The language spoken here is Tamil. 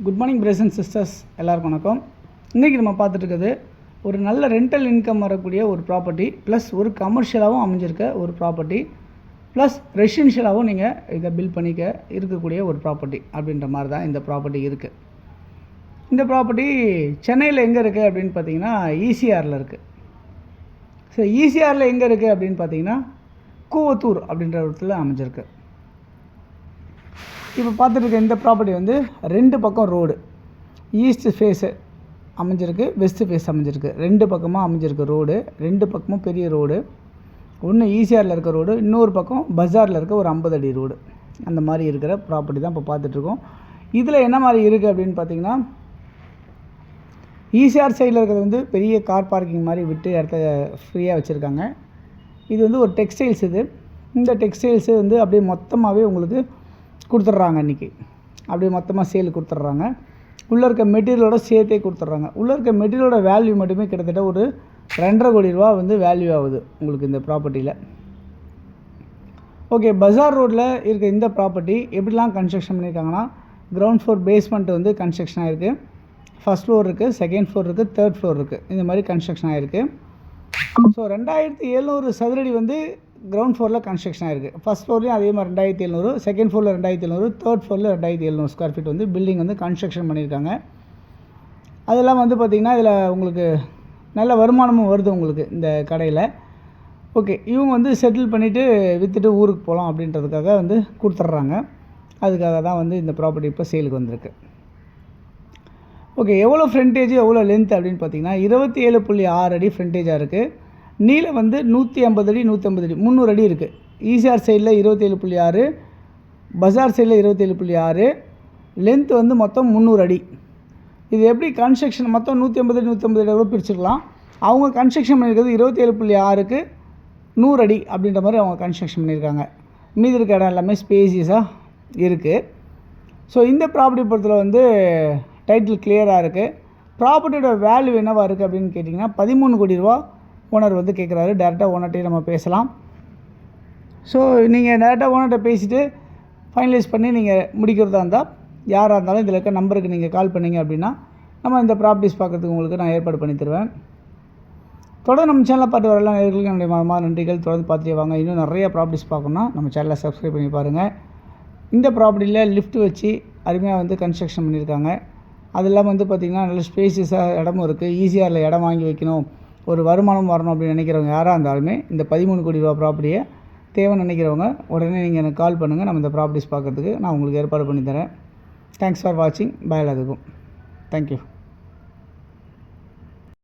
Good morning brothers and sisters, எல்லாருக்கும் வணக்கம். இன்றைக்கி நம்ம பார்த்துட்டு இருக்கிறது ஒரு நல்ல ரெண்டல் இன்கம் வரக்கூடிய ஒரு ப்ராப்பர்ட்டி, ப்ளஸ் ஒரு கமர்ஷியலாகவும் அமைஞ்சிருக்க ஒரு ப்ராப்பர்ட்டி, ப்ளஸ் ரெசிடென்ஷியலாகவும் நீங்கள் இதை பில்ட் பண்ணிக்க இருக்கக்கூடிய ஒரு ப்ராப்பர்ட்டி அப்படின்ற மாதிரி தான் இந்த ப்ராப்பர்ட்டி இருக்குது. இந்த ப்ராப்பர்ட்டி சென்னையில் எங்கே இருக்குது அப்படின்னு பார்த்தீங்கன்னா ஈசிஆரில் இருக்குது. ஸோ ஈசிஆரில் எங்கே இருக்குது அப்படின்னு பார்த்தீங்கன்னா கூவத்தூர் அப்படின்ற இடத்துல அமைஞ்சிருக்கு. இப்போ பார்த்துட்டு இருக்க இந்த ப்ராப்பர்ட்டி வந்து ரெண்டு பக்கம் ரோடு, ஈஸ்ட் ஃபேஸு அமைஞ்சிருக்கு, வெஸ்ட்டு ஃபேஸ் அமைஞ்சிருக்கு. ரெண்டு பக்கமாக அமைஞ்சிருக்கு ரோடு, ரெண்டு பக்கமும் பெரிய ரோடு. ஒன்று ஈசிஆரில் இருக்க ரோடு, இன்னொரு பக்கம் பஜாரில் இருக்க ஒரு 50 அடி ரோடு. அந்த மாதிரி இருக்கிற ப்ராப்பர்ட்டி தான் இப்போ பார்த்துட்ருக்கோம். இதில் என்ன மாதிரி இருக்குது அப்படின்னு பார்த்தீங்கன்னா, ஈசிஆர் சைடில் இருக்கிறது வந்து பெரிய கார் பார்க்கிங் மாதிரி விட்டு இடத்த ஃப்ரீயாக வச்சுருக்காங்க. இது வந்து ஒரு டெக்ஸ்டைல்ஸ். இந்த டெக்ஸ்டைல்ஸு வந்து அப்படியே மொத்தமாகவே உங்களுக்கு கொடுத்துட்றாங்க. இன்றைக்கி அப்படியே மொத்தமாக சேல் கொடுத்துட்றாங்க. உள்ளே இருக்க மெட்டீரியலோட சேர்த்தே கொடுத்துட்றாங்க. உள்ளே இருக்க மெட்டீரியலோட வேல்யூ மட்டுமே கிட்டத்தட்ட ஒரு 2.5 கோடி ரூபா வந்து வேல்யூ ஆகுது உங்களுக்கு இந்த ப்ராப்பர்ட்டியில். ஓகே, பஜார் ரோட்டில் இருக்க இந்த ப்ராப்பர்ட்டி எப்படிலாம் கன்ஸ்ட்ரக்ஷன் பண்ணியிருக்காங்கன்னா, கிரவுண்ட் ஃப்ளோர் பேஸ்மெண்ட் வந்து கன்ஸ்ட்ரக்ஷன் ஆகிருக்கு, ஃபஸ்ட் ஃப்ளோர் இருக்குது, செகண்ட் ஃப்ளோர் இருக்குது, தேர்ட் ஃப்ளோர் இருக்குது. இந்த மாதிரி கன்ஸ்ட்ரக்ஷன் ஆகிருக்கு. ஸோ 2700 சதுரடி வந்து கிரவுண்ட் ஃப்ளோரில் கன்ஸ்ட்ரக்ஷன் ஆகிருக்கு. ஃபஸ்ட் ஃப்ளோர்லேயும் அதே மாதிரி 2700, செகண்ட் ஃப்ளோரில் 2700, தேர்ட் ஃப்ளோரில் 2700 ஸ்கொயர் ஃபீட் வந்து பில்டிங் வந்து கன்ஸ்ட்ரக்ஷன் பண்ணியிருக்காங்க. அதெல்லாம் வந்து பார்த்திங்கன்னா இதில் உங்களுக்கு நல்ல வருமானமும் வருது உங்களுக்கு இந்த கடையில். ஓகே, இவங்க வந்து செட்டில் பண்ணிவிட்டு விற்றுட்டு ஊருக்கு போகலாம் அப்படின்றதுக்காக வந்து கொடுத்துட்றாங்க. அதுக்காக தான் வந்து இந்த ப்ராப்பர்ட்டி இப்போ சேலுக்கு வந்திருக்கு. ஓகே, எவ்வளோ ஃப்ரண்டேஜ் எவ்வளோ லென்த் அப்படின்னு பார்த்தீங்கன்னா 27.6 அடி ஃப்ரண்டேஜாக இருக்குது. நீளம் வந்து 150 அடி 150 அடி 300 அடி இருக்குது. ஈசிஆர் சைடில் 27.6, பஜார் சைடில் 27.6, லென்த் வந்து மொத்தம் 300 அடி. இது எப்படி கன்ஸ்ட்ரக்ஷன் மொத்தம் 150 அடி 150 அடி எவ்வளோ பிரிச்சுக்கலாம். அவங்க கன்ஸ்ட்ரக்ஷன் பண்ணியிருக்கிறது 27.6க்கு 100 அடி அப்படின்ற மாதிரி அவங்க கன்ஸ்ட்ரக்ஷன் பண்ணியிருக்காங்க. மீதி இருக்க இடம் எல்லாமே ஸ்பேசியஸாக இருக்குது. ஸோ இந்த ப்ராப்பர்ட்டி பொறுத்தல வந்து டைட்டில் கிளியராக இருக்குது. ப்ராப்பர்ட்டியோட வேல்யூ என்னவாக இருக்குது அப்படின்னு கேட்டிங்கன்னா 13 கோடி ரூபா ஓனர் வந்து கேட்குறாரு. டேரெக்டாக ஓனர்கிட்டே நம்ம பேசலாம். ஸோ நீங்கள் டேரெக்டாக ஓனர்கிட்ட பேசிவிட்டு ஃபைனலைஸ் பண்ணி நீங்கள் முடிக்கிறதா இருந்தால், யாராக இருந்தாலும் இதில் இருக்க நம்பருக்கு நீங்கள் கால் பண்ணிங்க அப்படின்னா நம்ம இந்த ப்ராப்பர்ட்டிஸ் பார்க்குறதுக்கு உங்களுக்கு நான் ஏற்பாடு பண்ணி தருவேன். தொடர்ந்து நம்ம சேனலில் பார்த்து வரலாம் நேயர்களுக்கு என்னுடைய மனமார்ந்த நன்றிகள். தொடர்ந்து பார்த்துட்டே வாங்க. இன்னும் நிறைய ப்ராப்பர்ட்டிஸ் பார்க்கணுன்னா நம்ம சேனலை சப்ஸ்கிரைப் பண்ணி பாருங்கள். இந்த ப்ராப்பர்ட்டியில் லிஃப்ட் வச்சு அருமையாக வந்து கன்ஸ்ட்ரக்ஷன் பண்ணியிருக்காங்க. அது இல்லாமல் வந்து பார்த்திங்கன்னா நல்ல ஸ்பேசியஸாக இடமும் இருக்குது. ஈஸியாக இடம் வாங்கி வைக்கணும், ஒரு வருமானம் வரணும் அப்படின்னு நினைக்கிறவங்க யாராக இருந்தாலுமே இந்த 13 கோடி ரூபா ப்ராப்பர்ட்டியை தேவைன்னு நினைக்கிறவங்க உடனே நீங்கள் எனக்கு கால் பண்ணுங்கள். நம்ம இந்த ப்ராப்பர்ட்டிஸ் பார்க்குறதுக்கு நான் உங்களுக்கு ஏற்பாடு பண்ணி தரேன். தேங்க்ஸ் ஃபார் வாட்சிங். பாய். எல்லாத்துக்கும் தேங்க்யூ.